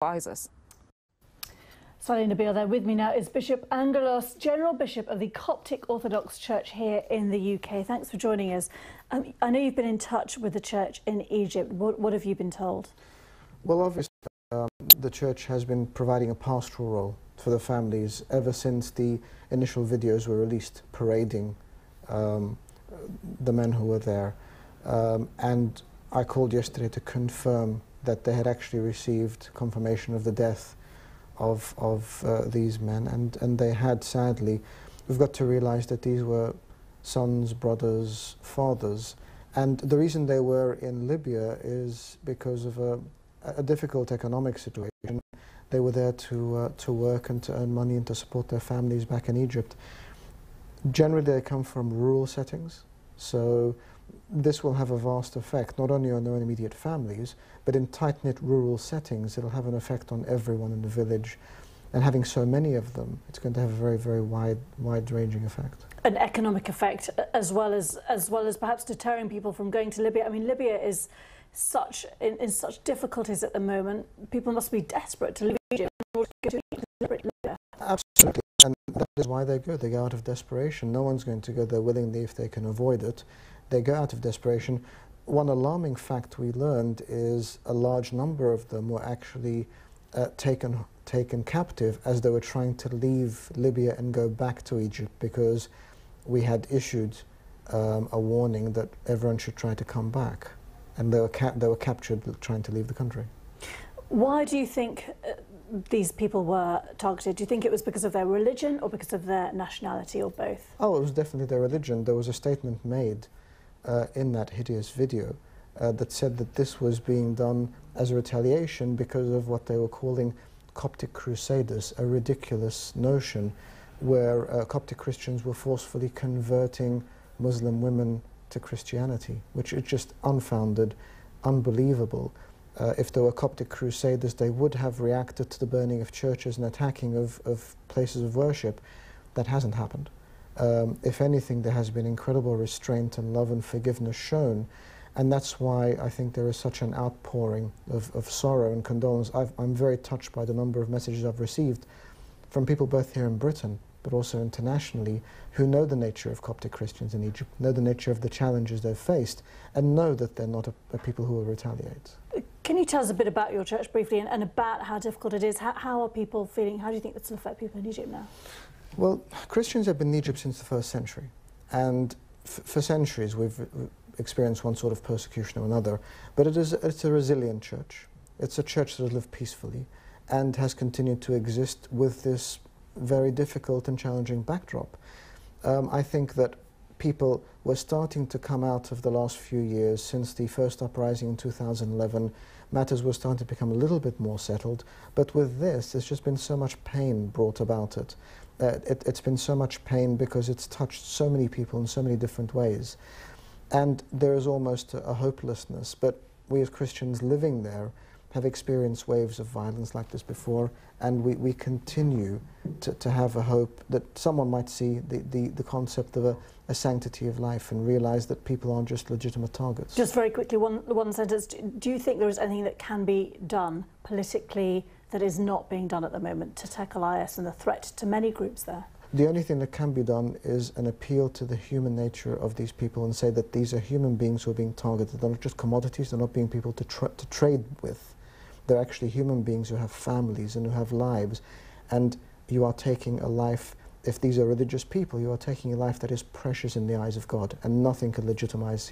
ISIS. Sally Nabil there. With me now is Bishop Angaelos, General Bishop of the Coptic Orthodox Church here in the UK. Thanks for joining us. I know you've been in touch with the church in Egypt. What have you been told? Well, obviously, the church has been providing a pastoral role for the families ever since the initial videos were released parading the men who were there. And I called yesterday to confirm that they had actually received confirmation of the death of these men, and they had, sadly. We've got to realize that these were sons, brothers, fathers, and the reason they were in Libya is because of a difficult economic situation. They were there to work and to earn money and to support their families back in Egypt. Generally, they come from rural settings, so this will have a vast effect, not only on their own immediate families, but in tight-knit rural settings, it'll have an effect on everyone in the village. And having so many of them, it's going to have a very, very wide-ranging effect. An economic effect, as well as perhaps deterring people from going to Libya. I mean, Libya is in such difficulties at the moment. People must be desperate to leave Egypt in order to go to Libya. Absolutely, and that is why they go. They go out of desperation. No one's going to go there willingly if they can avoid it. They go out of desperation. One alarming fact we learned is a large number of them were actually taken captive as they were trying to leave Libya and go back to Egypt, because we had issued a warning that everyone should try to come back, and they were captured trying to leave the country. Why do you think these people were targeted? Do you think it was because of their religion or because of their nationality, or both? Oh, it was definitely their religion. There was a statement made in that hideous video that said that this was being done as a retaliation because of what they were calling Coptic Crusaders, a ridiculous notion where Coptic Christians were forcefully converting Muslim women to Christianity, which is just unfounded, unbelievable. If there were Coptic Crusaders, they would have reacted to the burning of churches and attacking of places of worship. That hasn't happened. If anything, there has been incredible restraint and love and forgiveness shown, and that's why I think there is such an outpouring of sorrow and condolence. I'm very touched by the number of messages I've received from people both here in Britain but also internationally, who know the nature of Coptic Christians in Egypt, know the nature of the challenges they've faced, and know that they're not a people who will retaliate. Can you tell us a bit about your church briefly, and about how difficult it is? How are people feeling? How do you think this will affect people in Egypt now? Well, Christians have been in Egypt since the 1st century, and for centuries we've experienced one sort of persecution or another, but it's a resilient church. It's a church that has lived peacefully and has continued to exist with this very difficult and challenging backdrop. I think that people were starting to come out of the last few years since the first uprising in 2011. Matters were starting to become a little bit more settled, but with this, there's just been so much pain brought about it. It's been so much pain because it's touched so many people in so many different ways. And there is almost a hopelessness, but we as Christians living there have experienced waves of violence like this before, and we continue to have a hope that someone might see the concept of a sanctity of life and realize that people aren't just legitimate targets. Just very quickly, one sentence. Do you think there is anything that can be done politically that is not being done at the moment to tackle IS and the threat to many groups there? The only thing that can be done is an appeal to the human nature of these people and say that these are human beings who are being targeted. They're not just commodities, they're not being people to trade with. They're actually human beings who have families and who have lives, and you are taking a life, if these are religious people, you are taking a life that is precious in the eyes of God, and nothing can legitimize his